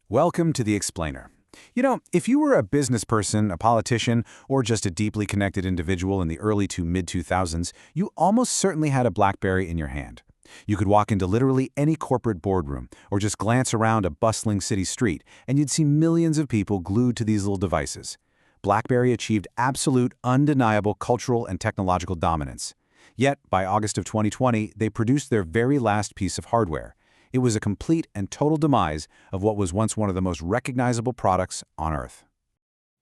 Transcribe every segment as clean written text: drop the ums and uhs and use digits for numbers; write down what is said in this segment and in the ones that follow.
Welcome to The Explainer. If you were a business person, a politician, or just a deeply connected individual in the early to mid-2000s, you almost certainly had a BlackBerry in your hand. You could walk into literally any corporate boardroom or just glance around a bustling city street, and you'd see millions of people glued to these little devices. BlackBerry achieved absolute, undeniable cultural and technological dominance. Yet, by August of 2020, they produced their very last piece of hardware. It was a complete and total demise of what was once one of the most recognizable products on Earth.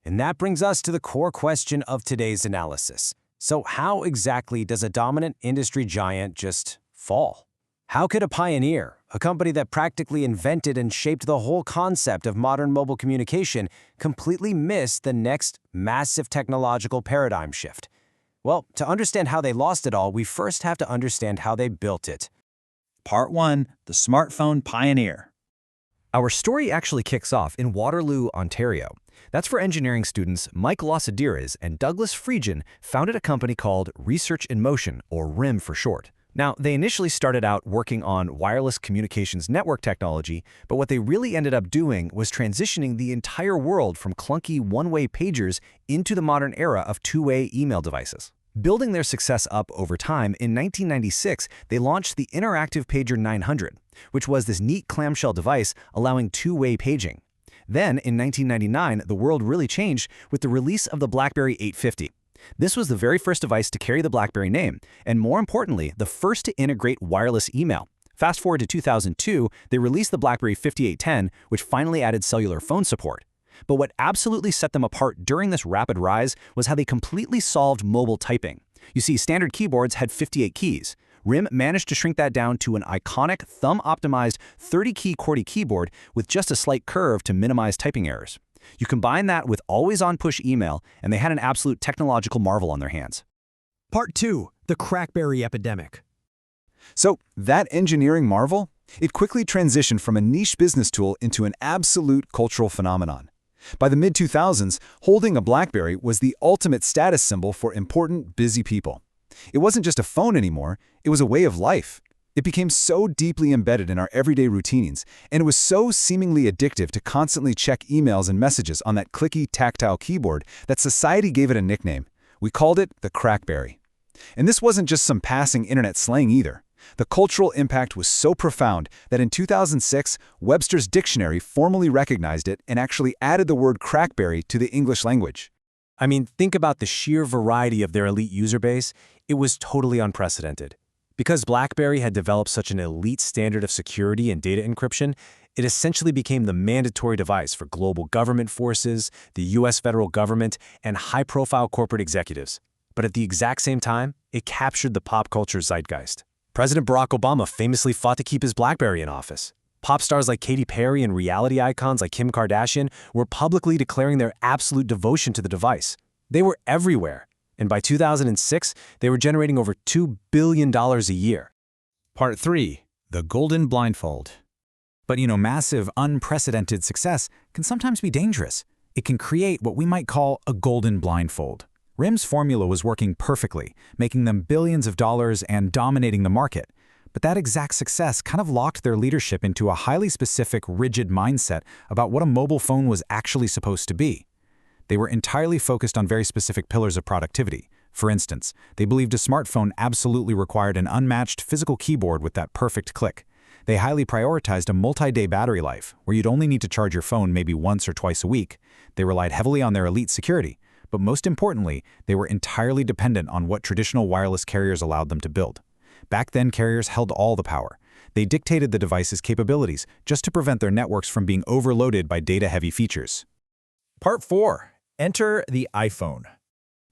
And that brings us to the core question of today's analysis. So how exactly does a dominant industry giant just fall? How could a pioneer, a company that practically invented and shaped the whole concept of modern mobile communication, completely miss the next massive technological paradigm shift? Well, to understand how they lost it all, we first have to understand how they built it. Part 1. The Smartphone Pioneer. Our story actually kicks off in Waterloo, Ontario. That's where engineering students Mike Losadiris and Douglas Friedgen founded a company called Research in Motion, or RIM for short. Now, they initially started out working on wireless communications network technology, but what they really ended up doing was transitioning the entire world from clunky one-way pagers into the modern era of two-way email devices. Building their success up over time, in 1996, they launched the Interactive Pager 900, which was this neat clamshell device allowing two-way paging. Then, in 1999, the world really changed with the release of the BlackBerry 850. This was the very first device to carry the BlackBerry name, and more importantly, the first to integrate wireless email. Fast forward to 2002, they released the BlackBerry 5810, which finally added cellular phone support. But what absolutely set them apart during this rapid rise was how they completely solved mobile typing. You see, standard keyboards had 58 keys. RIM managed to shrink that down to an iconic, thumb-optimized 30-key QWERTY keyboard with just a slight curve to minimize typing errors. You combine that with always-on push email, and they had an absolute technological marvel on their hands. Part 2. The CrackBerry Epidemic. So, that engineering marvel? It quickly transitioned from a niche business tool into an absolute cultural phenomenon. By the mid-2000s, holding a BlackBerry was the ultimate status symbol for important, busy people. It wasn't just a phone anymore, it was a way of life. It became so deeply embedded in our everyday routines, and it was so seemingly addictive to constantly check emails and messages on that clicky, tactile keyboard that society gave it a nickname. We called it the CrackBerry. And this wasn't just some passing internet slang either. The cultural impact was so profound that in 2006, Webster's Dictionary formally recognized it and actually added the word CrackBerry to the English language. I mean, think about the sheer variety of their elite user base. It was totally unprecedented. Because BlackBerry had developed such an elite standard of security and data encryption, it essentially became the mandatory device for global government forces, the US federal government, and high-profile corporate executives. But at the exact same time, it captured the pop culture zeitgeist. President Barack Obama famously fought to keep his BlackBerry in office. Pop stars like Katy Perry and reality icons like Kim Kardashian were publicly declaring their absolute devotion to the device. They were everywhere, and by 2006, they were generating over $2 billion a year. Part 3. The Golden Blindfold. But massive, unprecedented success can sometimes be dangerous. It can create what we might call a golden blindfold. RIM's formula was working perfectly, making them billions of dollars and dominating the market. But that exact success kind of locked their leadership into a highly specific, rigid mindset about what a mobile phone was actually supposed to be. They were entirely focused on very specific pillars of productivity. For instance, they believed a smartphone absolutely required an unmatched physical keyboard with that perfect click. They highly prioritized a multi-day battery life, where you'd only need to charge your phone maybe once or twice a week. They relied heavily on their elite security. But most importantly, they were entirely dependent on what traditional wireless carriers allowed them to build. Back then, carriers held all the power. They dictated the device's capabilities just to prevent their networks from being overloaded by data-heavy features. Part 4. Enter the iPhone.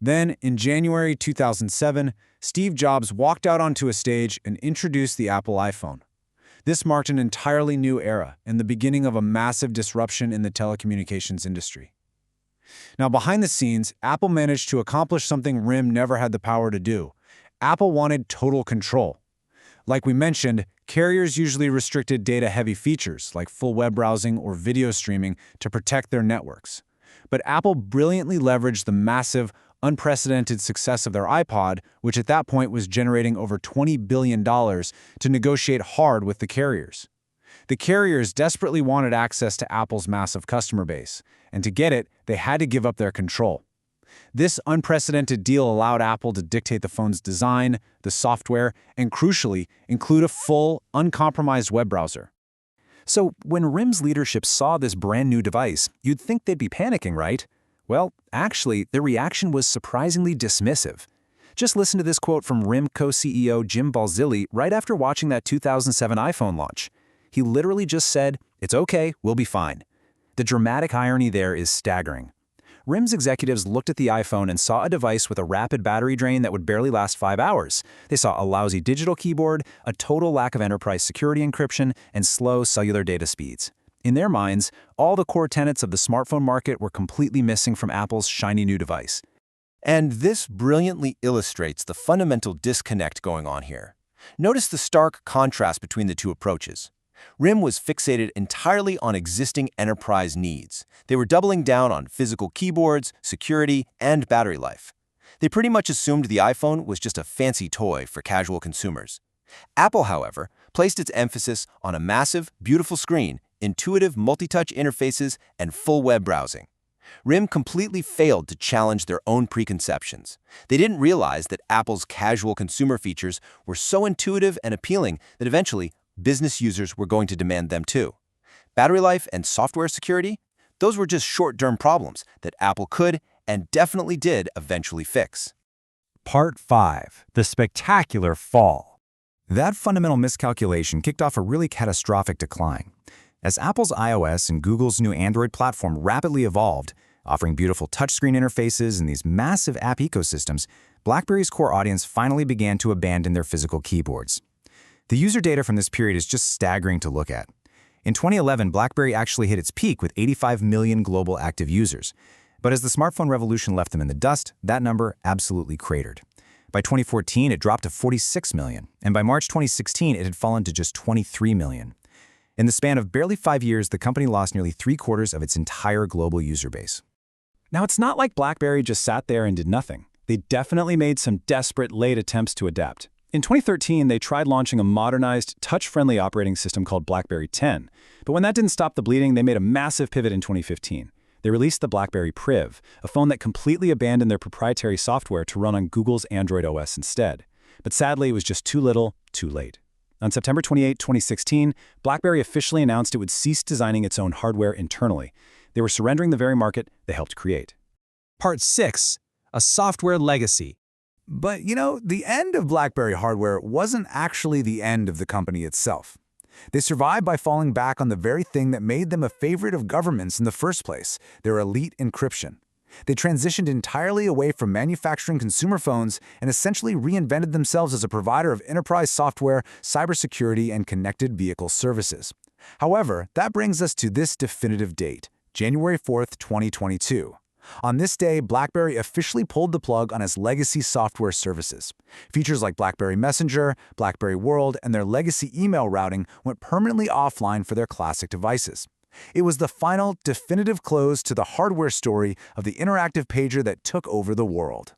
Then, in January 2007, Steve Jobs walked out onto a stage and introduced the Apple iPhone. This marked an entirely new era and the beginning of a massive disruption in the telecommunications industry. Now, behind the scenes, Apple managed to accomplish something RIM never had the power to do. Apple wanted total control. Like we mentioned, carriers usually restricted data-heavy features like full web browsing or video streaming to protect their networks. But Apple brilliantly leveraged the massive, unprecedented success of their iPod, which at that point was generating over $20 billion, to negotiate hard with the carriers. The carriers desperately wanted access to Apple's massive customer base, and to get it, they had to give up their control. This unprecedented deal allowed Apple to dictate the phone's design, the software, and crucially, include a full, uncompromised web browser. So when RIM's leadership saw this brand new device, you'd think they'd be panicking, right? Well, actually, their reaction was surprisingly dismissive. Just listen to this quote from RIM co-CEO Jim Balzilli right after watching that 2007 iPhone launch. He literally just said, "It's okay, we'll be fine." The dramatic irony there is staggering. RIM's executives looked at the iPhone and saw a device with a rapid battery drain that would barely last 5 hours. They saw a lousy digital keyboard, a total lack of enterprise security encryption, and slow cellular data speeds. In their minds, all the core tenets of the smartphone market were completely missing from Apple's shiny new device. And this brilliantly illustrates the fundamental disconnect going on here. Notice the stark contrast between the two approaches. RIM was fixated entirely on existing enterprise needs. They were doubling down on physical keyboards, security, and battery life. They pretty much assumed the iPhone was just a fancy toy for casual consumers. Apple, however, placed its emphasis on a massive, beautiful screen, intuitive multi-touch interfaces, and full web browsing. RIM completely failed to challenge their own preconceptions. They didn't realize that Apple's casual consumer features were so intuitive and appealing that eventually business users were going to demand them too. Battery life and software security, those were just short-term problems that Apple could and definitely did eventually fix. Part 5. The Spectacular Fall. That fundamental miscalculation kicked off a really catastrophic decline. As Apple's iOS and Google's new Android platform rapidly evolved, offering beautiful touchscreen interfaces and these massive app ecosystems, BlackBerry's core audience finally began to abandon their physical keyboards. The user data from this period is just staggering to look at. In 2011, BlackBerry actually hit its peak with 85 million global active users. But as the smartphone revolution left them in the dust, that number absolutely cratered. By 2014, it dropped to 46 million, and by March 2016, it had fallen to just 23 million. In the span of barely 5 years, the company lost nearly 3/4 of its entire global user base. Now, it's not like BlackBerry just sat there and did nothing. They definitely made some desperate late attempts to adapt. In 2013, they tried launching a modernized, touch-friendly operating system called BlackBerry 10. But when that didn't stop the bleeding, they made a massive pivot in 2015. They released the BlackBerry Priv, a phone that completely abandoned their proprietary software to run on Google's Android OS instead. But sadly, it was just too little, too late. On September 28, 2016, BlackBerry officially announced it would cease designing its own hardware internally. They were surrendering the very market they helped create. Part 6. A Software Legacy. But, the end of BlackBerry hardware wasn't actually the end of the company itself. They survived by falling back on the very thing that made them a favorite of governments in the first place, their elite encryption. They transitioned entirely away from manufacturing consumer phones and essentially reinvented themselves as a provider of enterprise software, cybersecurity, and connected vehicle services. However, that brings us to this definitive date, January 4th, 2022. On this day, BlackBerry officially pulled the plug on its legacy software services. Features like BlackBerry Messenger, BlackBerry World, and their legacy email routing went permanently offline for their classic devices. It was the final, definitive close to the hardware story of the interactive pager that took over the world.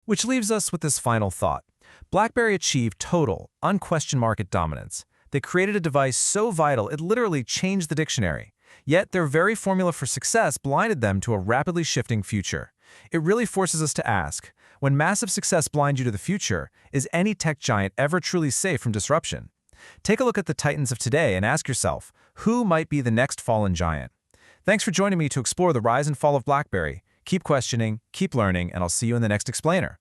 Which leaves us with this final thought. BlackBerry achieved total, unquestioned market dominance. They created a device so vital it literally changed the dictionary. Yet their very formula for success blinded them to a rapidly shifting future. It really forces us to ask, when massive success blinds you to the future, is any tech giant ever truly safe from disruption? Take a look at the titans of today and ask yourself, who might be the next fallen giant? Thanks for joining me to explore the rise and fall of BlackBerry. Keep questioning, keep learning, and I'll see you in the next explainer.